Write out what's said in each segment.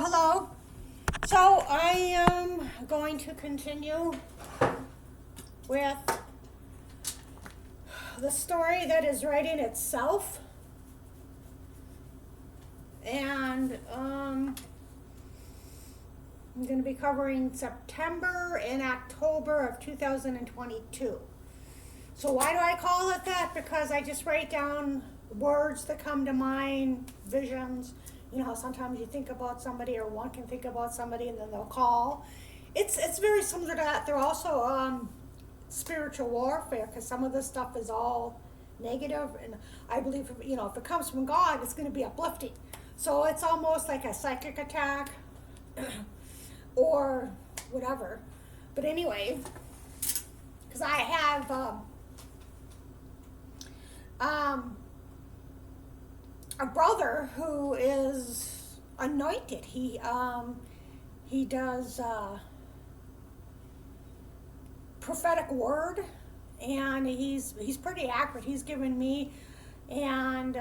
Hello. So I am going to continue with the story that is writing itself. And I'm going to be covering September and October of 2022. So why do I call it that? Because I just write down words that come to mind, visions. You know how sometimes you think about somebody, or one can think about somebody and then they'll call. It's very similar to that. They're also spiritual warfare, because some of this stuff is all negative, and I believe, if it comes from God, it's going to be uplifting. So it's almost like a psychic attack or whatever. But anyway, because I have a brother who is anointed. He does prophetic word, and he's pretty accurate. He's given me, and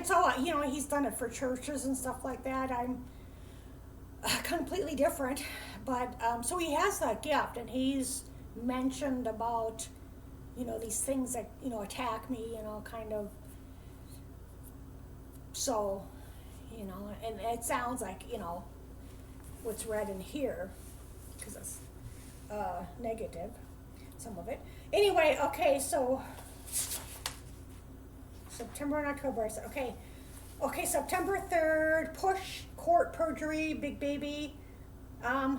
so he's done it for churches and stuff like that. I'm completely different, but so he has that gift, and he's mentioned about these things that attack me, kind of. So and it sounds like what's read in here, because it's negative, some of it. Anyway, okay, so September and October, I said, okay, September 3rd, push, court, perjury, big baby. I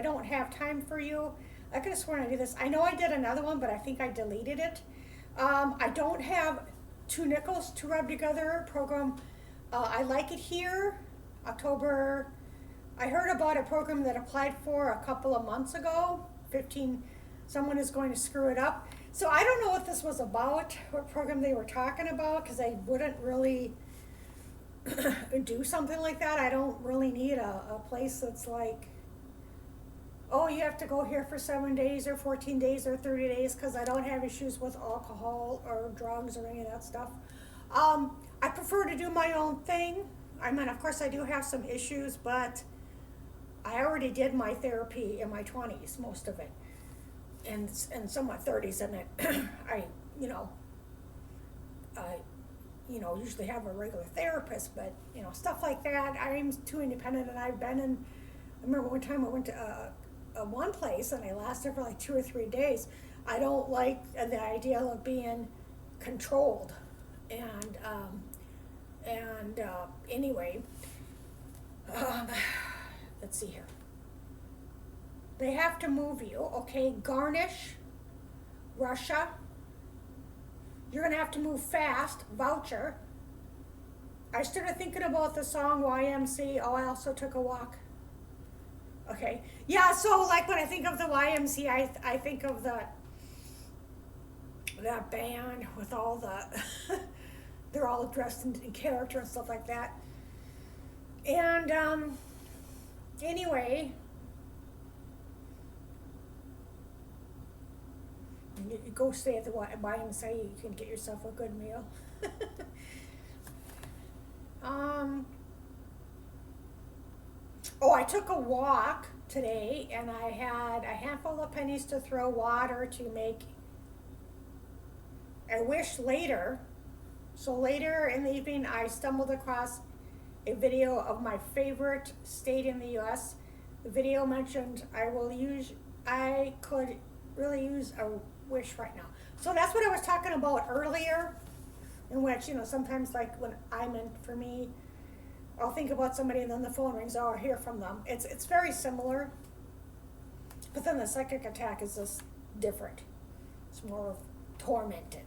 don't have time for you. I could have sworn I did this. I know I did another one, but I think I deleted it. I don't have two nickels to rub together program. I like it here. October, I heard about a program that applied for a couple of months ago. Someone is going to screw it up. So I don't know what this was about, what program they were talking about, because I wouldn't really do something like that. I don't really need a place that's like, oh, you have to go here for 7 days or 14 days or 30 days, because I don't have issues with alcohol or drugs or any of that stuff. I prefer to do my own thing. I mean, of course, I do have some issues, but I already did my therapy in my 20s, most of it, and somewhat 30s, and I usually have a regular therapist, but stuff like that, I'm too independent, and I've been in. I remember one time I went to one place, and I lasted for like 2 or 3 days. I don't like the idea of being controlled, and anyway, let's see here. They have to move you, okay? Garnish, Russia. You're gonna have to move fast, voucher. I started thinking about the song YMC. Oh, I also took a walk. Okay, yeah, so like when I think of the YMC, I think of that band with all the, they're all dressed in character and stuff like that. And anyway, you go stay at the YMCA, you can get yourself a good meal. I took a walk today, and I had a handful of pennies to throw water to make a wish later. So later in the evening, I stumbled across a video of my favorite state in the U.S. The video mentioned I could really use a wish right now. So that's what I was talking about earlier, in which, sometimes like when for me, I'll think about somebody and then the phone rings, I'll hear from them. It's very similar, but then the psychic attack is just different. It's more tormented.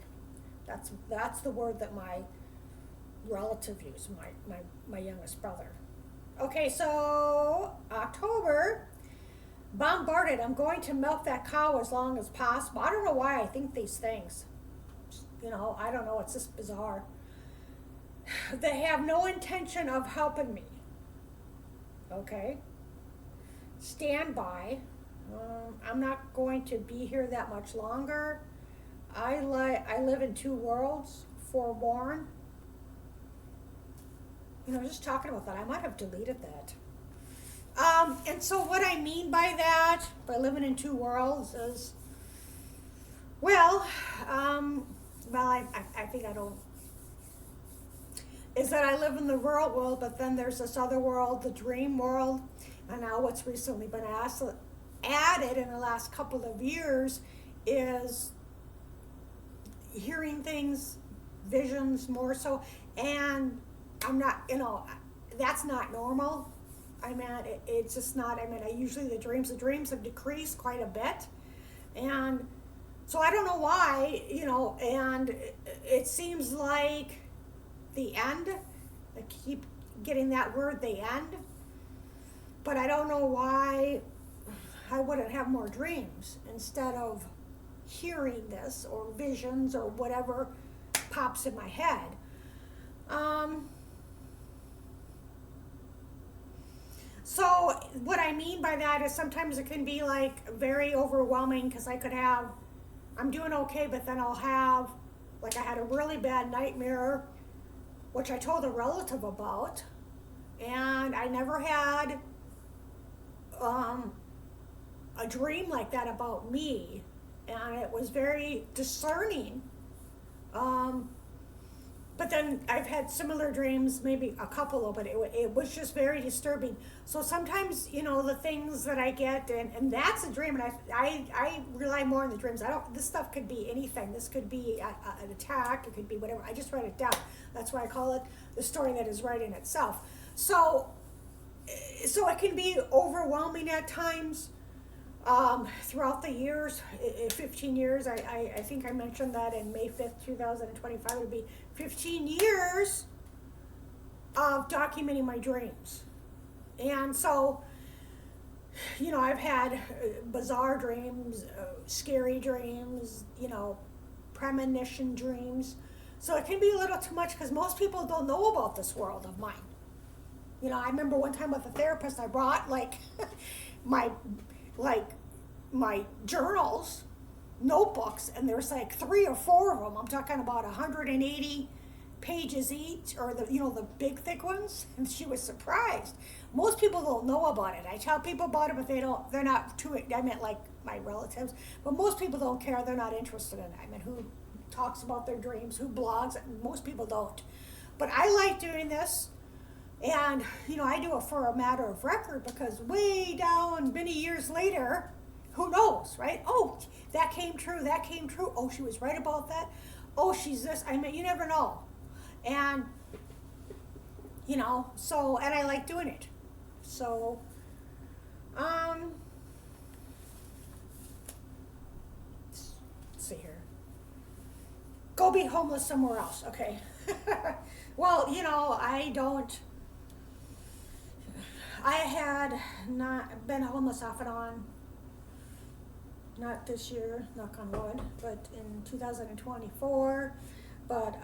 That's the word that my relative used, my youngest brother. Okay, so October, bombarded. I'm going to milk that cow as long as possible. I don't know why I think these things. I don't know. It's just bizarre. They have no intention of helping me. Okay? Stand by. I'm not going to be here that much longer. I live in two worlds. Forewarn. just talking about that, I might have deleted that. And so what I mean by that, by living in two worlds, is, well, I think I don't, is that I live in the real world, but then there's this other world, the dream world, and now what's recently been added in the last couple of years is hearing things, visions more so, and I'm not, that's not normal. I mean, it's just not, I usually the dreams have decreased quite a bit, and so I don't know why, and it seems like the end, I keep getting that word, the end, but I don't know why I wouldn't have more dreams instead of hearing this or visions or whatever pops in my head. So what I mean by that is sometimes it can be like very overwhelming, because I'm doing okay, but then I'll have, like I had a really bad nightmare, which I told a relative about, and I never had a dream like that about me, and it was very discerning. But then I've had similar dreams, maybe a couple of, but it was just very disturbing. So sometimes, the things that I get, and that's a dream, and I rely more on the dreams. This stuff could be anything. This could be an attack, it could be whatever. I just write it down. That's why I call it the story that is writing itself. So it can be overwhelming at times. Throughout the years, 15 years, I think I mentioned that in May 5th, 2025, would be 15 years of documenting my dreams. And so, I've had bizarre dreams, scary dreams, premonition dreams. So it can be a little too much, because most people don't know about this world of mine. I remember one time with a therapist, I brought my journals, notebooks, and there's 3 or 4 of them. I'm talking about 180 pages each, or the big thick ones. And she was surprised. Most people don't know about it. I tell people about it, but they're not too, I meant like my relatives, but most people don't care. They're not interested in it. I mean, who talks about their dreams, who blogs? Most people don't. But I like doing this. And, I do it for a matter of record, because way down many years later, who knows, right? Oh, that came true. Oh, she was right about that. Oh, she's this. You never know. And, so, and I like doing it. So, let's see here. Go be homeless somewhere else. Okay. Well, I had not been homeless off and on, not this year, knock on wood, but in 2024. But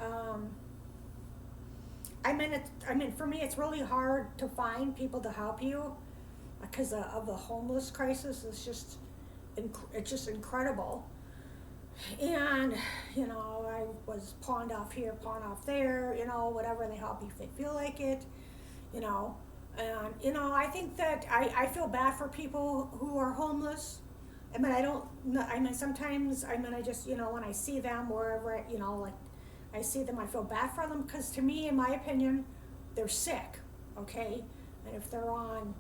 for me, it's really hard to find people to help you, because of the homeless crisis. It's just incredible. And I was pawned off here, pawned off there, whatever. They help you if they feel like it, And, I think that I feel bad for people who are homeless. Sometimes, I just, when I see them wherever, I see them, I feel bad for them, because to me, in my opinion, they're sick, okay? And if they're on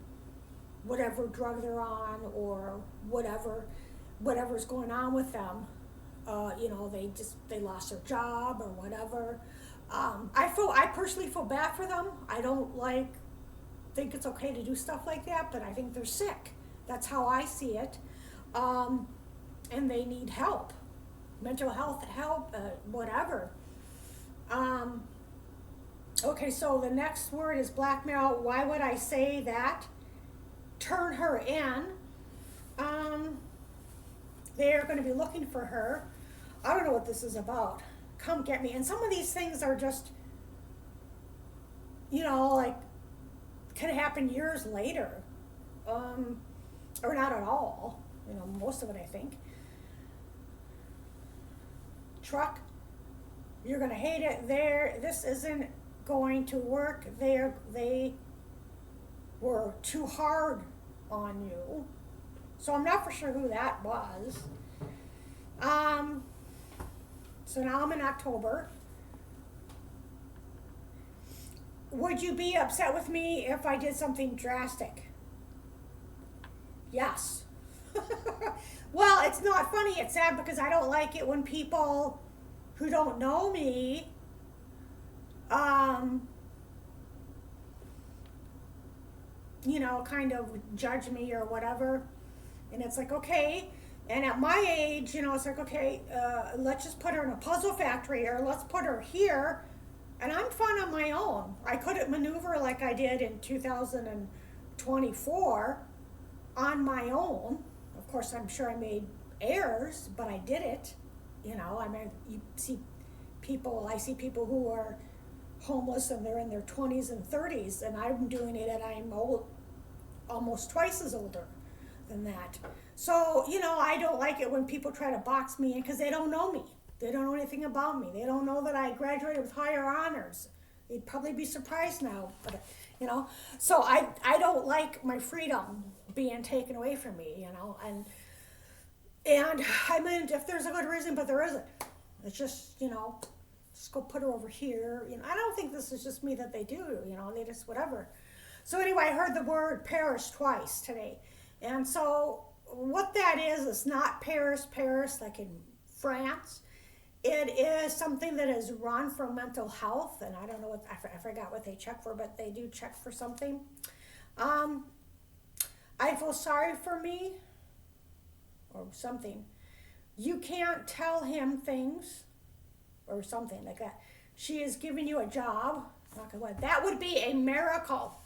whatever drug they're on, or whatever's going on with them, they lost their job or whatever. I personally feel bad for them. I don't think it's okay to do stuff like that, but I think they're sick. That's how I see it. And they need help, mental health help, whatever. Okay, so the next word is blackmail. Why would I say that? Turn her in. They're going to be looking for her. I don't know what this is about. Come get me. And some of these things are just, could happen years later, or not at all. Most of it, I think. Truck, you're gonna hate it. This isn't going to work, they were too hard on you. So I'm not for sure who that was. So now I'm in October. Would you be upset with me if I did something drastic? Yes. Well, it's not funny, it's sad because I don't like it when people who don't know me, kind of judge me or whatever. And it's like, okay. And at my age, it's like, okay, let's just put her in a puzzle factory or let's put her here. And I'm fine on my own. I couldn't maneuver like I did in 2024 on my own. Of course, I'm sure I made errors, but I did it. I see people who are homeless and they're in their 20s and 30s, and I'm doing it and I'm old, almost twice as older than that. So, I don't like it when people try to box me in because they don't know me. They don't know anything about me. They don't know that I graduated with higher honors. They'd probably be surprised now, but so I don't like my freedom being taken away from me, and I mean, if there's a good reason, but there isn't. It's just, just go put her over here. I don't think this is just me that they do, they just whatever. So anyway, I heard the word Paris twice today. And so what that is not Paris like in France. It is something that is run for mental health, and I don't know what, I forgot what they check for, but they do check for something. I feel sorry for me, or something. You can't tell him things, or something like that. She is giving you a job. That would be a miracle.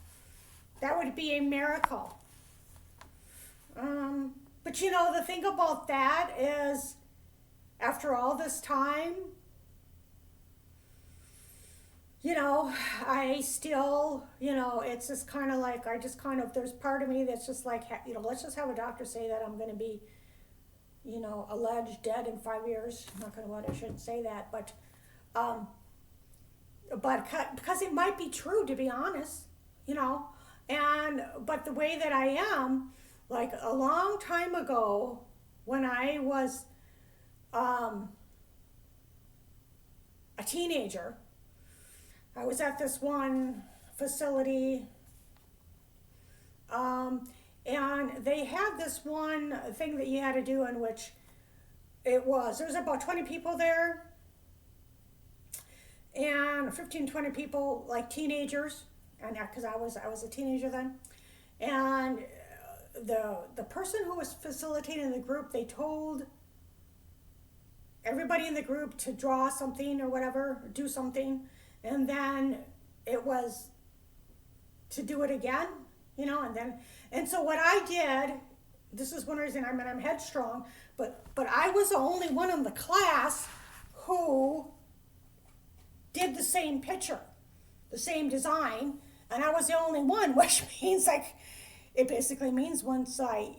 That would be a miracle. But the thing about that is, after all this time, I still, it's just kind of like, there's part of me that's just like, let's just have a doctor say that I'm going to be, alleged dead in 5 years. I'm not going to, I shouldn't say that, but because it might be true, to be honest, but the way that I am, like a long time ago, when I was a teenager, I was at this one facility, and they had this one thing that you had to do, in which there was about 20 people there, and 15, 20 people, like teenagers, and because I was a teenager then, and the person who was facilitating the group, they told everybody in the group to draw something or whatever, or do something, and then it was to do it again, and so what I did, this is one reason, I'm headstrong, but I was the only one in the class who did the same picture, the same design, and I was the only one, which means it basically means once I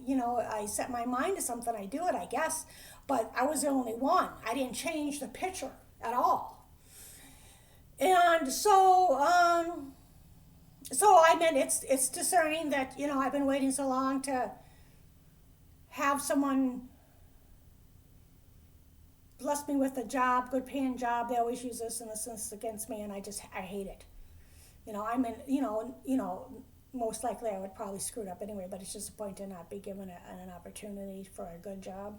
set my mind to something, I do it, I guess. But I was the only one. I didn't change the picture at all. And so I mean, it's discerning that, I've been waiting so long to have someone bless me with a job, good paying job. They always use this and this against me, and I hate it. Most likely I would probably screw it up anyway, but it's just a point to not be given an opportunity for a good job.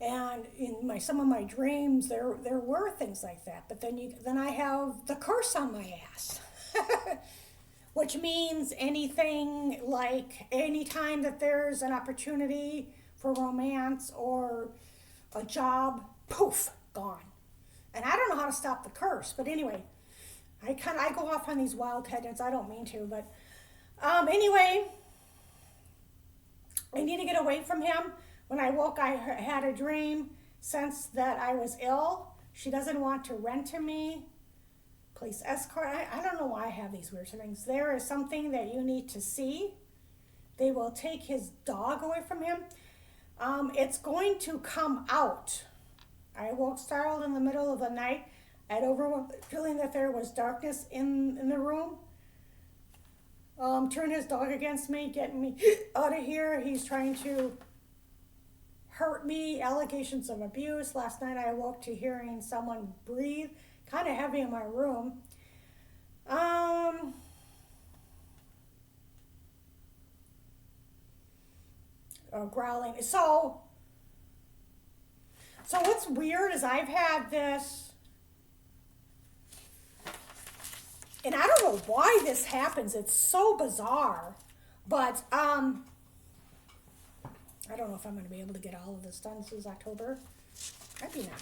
And in some of my dreams, there were things like that. But then I have the curse on my ass, which means anything like anytime that there's an opportunity for romance or a job, poof, gone. And I don't know how to stop the curse, but anyway, I go off on these wild tangents. I don't mean to, but anyway, I need to get away from him. When I woke, I had a dream since that I was ill. She doesn't want to rent to me. Police escort. I don't know why I have these weird things. There is something that you need to see. They will take his dog away from him. It's going to come out. I woke startled in the middle of the night. I had overwhelming feeling that there was darkness in the room. Turned his dog against me, getting me out of here. He's trying to hurt me, allegations of abuse. Last night I awoke to hearing someone breathe, kind of heavy in my room. Growling. So what's weird is I've had this, and I don't know why this happens. It's so bizarre, but I don't know if I'm going to be able to get all of this done. This is October. Maybe not.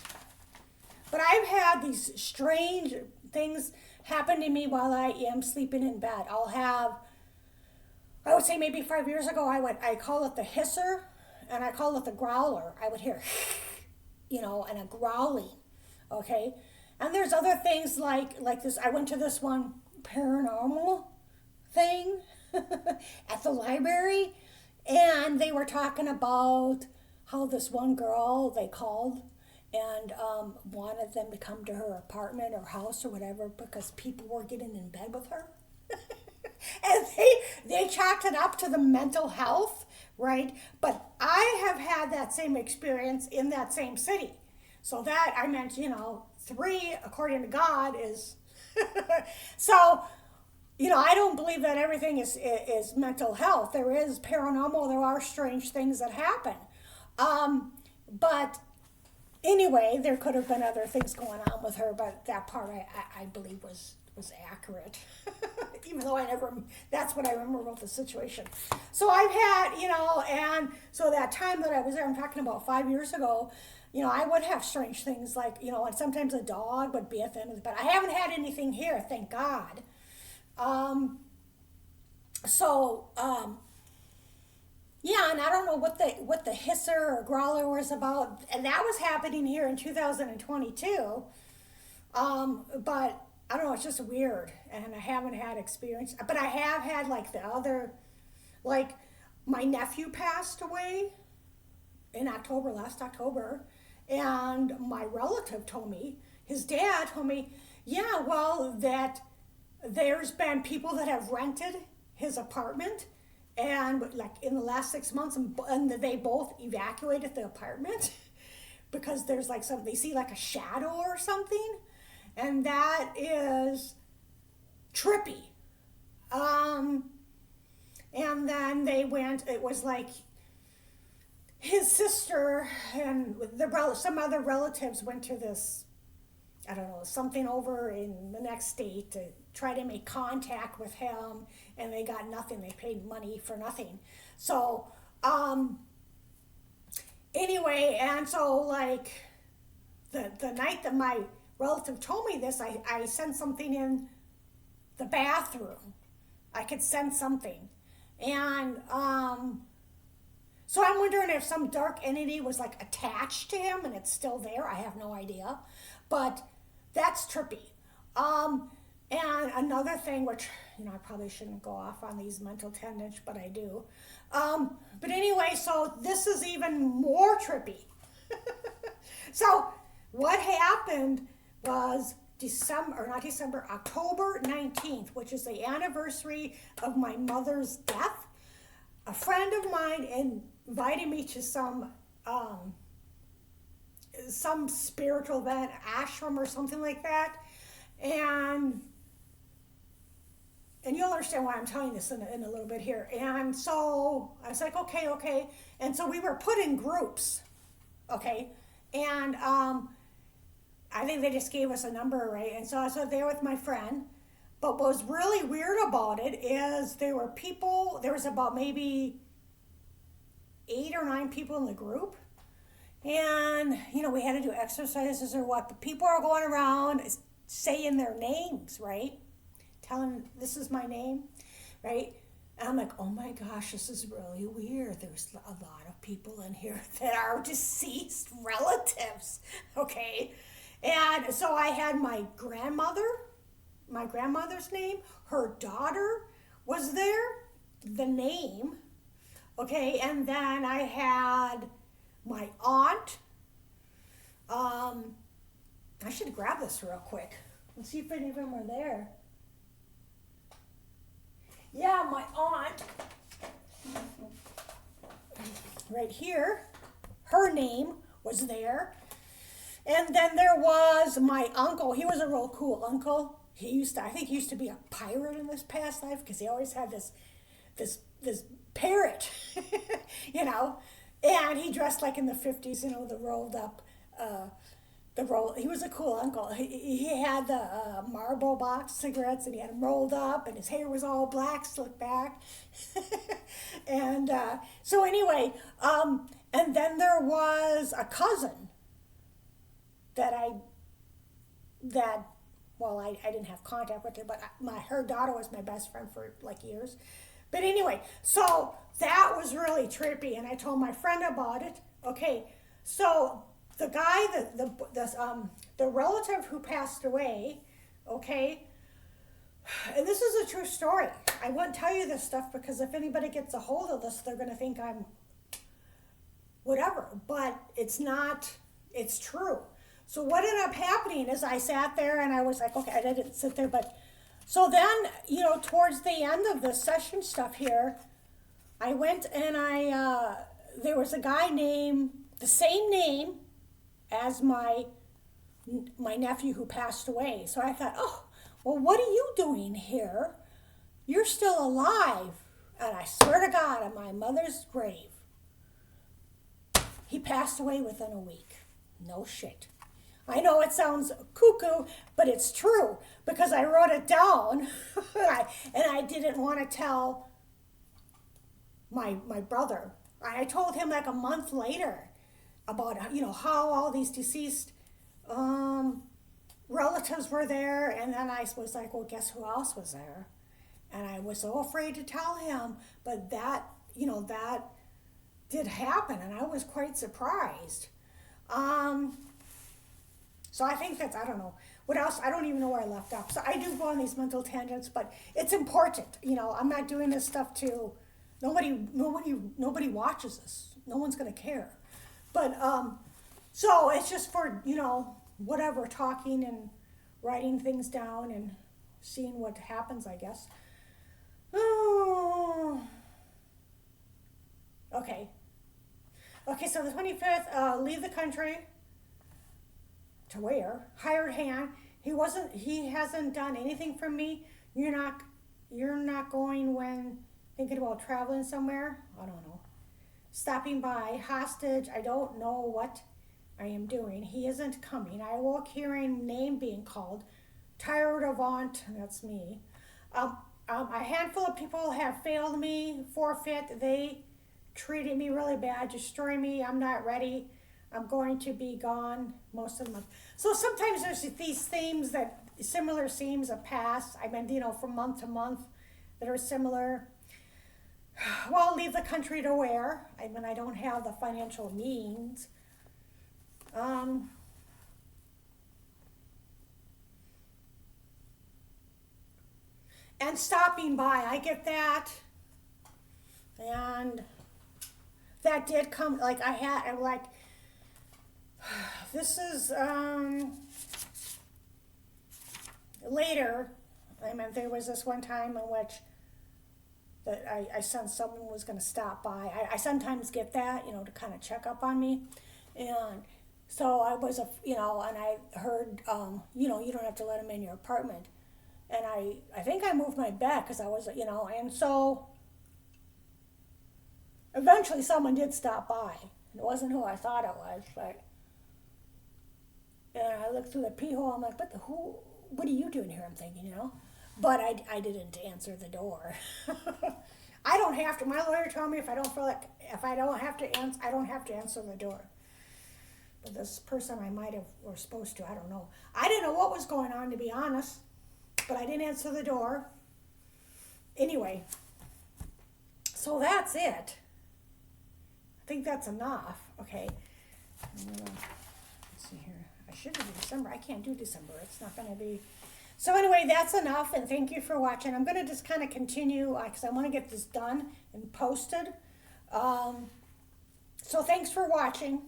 But I've had these strange things happen to me while I am sleeping in bed. I would say maybe 5 years ago, I call it the hisser, and I call it the growler. I would hear, and a growling, okay? And there's other things like this. I went to this one paranormal thing at the library, and they were talking about how this one girl they called and wanted them to come to her apartment or house or whatever because people were getting in bed with her. And they chalked it up to the mental health, right? But I have had that same experience in that same city. So that, I meant, 3, according to God, is... So, I don't believe that everything is mental health. There is paranormal, there are strange things that happen. But anyway, there could have been other things going on with her, but that part I believe was accurate. Even though that's what I remember about the situation. So I've had, and so that time that I was there, I'm talking about 5 years ago, I would have strange things like, and sometimes a dog would be at the end of the bed. I haven't had anything here, thank God. Yeah, and I don't know what the hisser or growler was about, and that was happening here in 2022. But I don't know, it's just weird, and I haven't had experience, but I have had like my nephew passed away in last October, and my relative told me, his dad told me, yeah, well, that there's been people that have rented his apartment, and like in the last 6 months, and they both evacuated the apartment because there's like they see like a shadow or something. And that is trippy. And then it was like his sister and some other relatives went to this, I don't know, something over in the next state to try to make contact with him, and they got nothing. They paid money for nothing. So, anyway, and so like the night that my relative told me this, I sensed something in the bathroom. I could sense something. And so I'm wondering if some dark entity was like attached to him and it's still there. I have no idea. But that's trippy. And another thing, which, I probably shouldn't go off on these mental tangents, but I do. But anyway, so this is even more trippy. So what happened was October 19th, which is the anniversary of my mother's death. A friend of mine invited me to some spiritual event, ashram or something like that, and you'll understand why I'm telling this in a little bit here. And so I was like, okay, and so we were put in groups, okay, and I think they just gave us a number, right? And so I was there with my friend. But what was really weird about it is there was about maybe 8 or 9 people in the group. And, we had to do exercises or what. But people are going around saying their names, right? Telling, this is my name, right? And I'm like, oh my gosh, this is really weird. There's a lot of people in here that are deceased relatives, okay? And so I had my grandmother's name, her daughter was there, the name, okay, and then I had my aunt, I should grab this real quick and see if any of them are there. Yeah, my aunt, right here, her name was there. And then there was my uncle. He was a real cool uncle. I think he used to be a pirate in his past life because he always had this parrot, you know, and he dressed like in the 50s, you know, the rolled up, he was a cool uncle. He had the Marlboro box cigarettes and he had them rolled up and his hair was all black, slicked back. And so anyway, and then there was a cousin I didn't have contact with her, but her daughter was my best friend for like years. But anyway, so that was really trippy, and I told my friend about it. Okay, so the guy, the relative who passed away, okay, and this is a true story. I wouldn't tell you this stuff because if anybody gets a hold of this, they're gonna think I'm whatever, but it's not, it's true. So what ended up happening is I sat there and I was like, okay, I didn't sit there, but so then, you know, towards the end of the session stuff here, I went and there was a guy named, the same name as my nephew who passed away. So I thought, oh, well, what are you doing here? You're still alive. And I swear to God, on my mother's grave, he passed away within a week. No shit. I know it sounds cuckoo, but it's true because I wrote it down and I didn't want to tell my brother. I told him like a month later about, you know, how all these deceased relatives were there. And then I was like, well, guess who else was there? And I was so afraid to tell him, but that, you know, that did happen and I was quite surprised. So I think that's, I don't know. What else? I don't even know where I left off. So I do go on these mental tangents, but it's important. You know, I'm not doing this stuff to, nobody watches this. No one's going to care. But, so it's just for, you know, whatever, talking and writing things down and seeing what happens, I guess. Oh. Okay. Okay, so the 25th, leave the country. To where? Hired hand. He hasn't done anything for me. You're not going when thinking about traveling somewhere. I don't know. Stopping by, hostage. I don't know what I am doing. He isn't coming. I walk hearing name being called. Tired of aunt, that's me. A handful of people have failed me, forfeit. They treated me really bad, destroy me. I'm not ready. I'm going to be gone most of the month. So sometimes there's these themes similar themes of past. I mean, you know, from month to month that are similar. Well, leave the country to where? I mean, I don't have the financial means. And stopping by, I get that. And that did come, like this is later. I mean, there was this one time in which I sensed someone was going to stop by. I sometimes get that, you know, to kind of check up on me. And so I was, you know, and I heard, you know, you don't have to let them in your apartment. And I think I moved my bed because I was, you know, and so eventually someone did stop by. It wasn't who I thought it was, but. And I looked through the pee hole. I'm like, what are you doing here? I'm thinking, you know. But I didn't answer the door. I don't have to. My lawyer told me if I don't have to answer the door. But this person I might have, or supposed to, I don't know. I didn't know what was going on, to be honest. But I didn't answer the door. Anyway. So that's it. I think that's enough. Okay. Let's see here. I should do December. I can't do December. It's not going to be. So anyway, that's enough, and thank you for watching. I'm going to just kind of continue because I want to get this done and posted. So thanks for watching.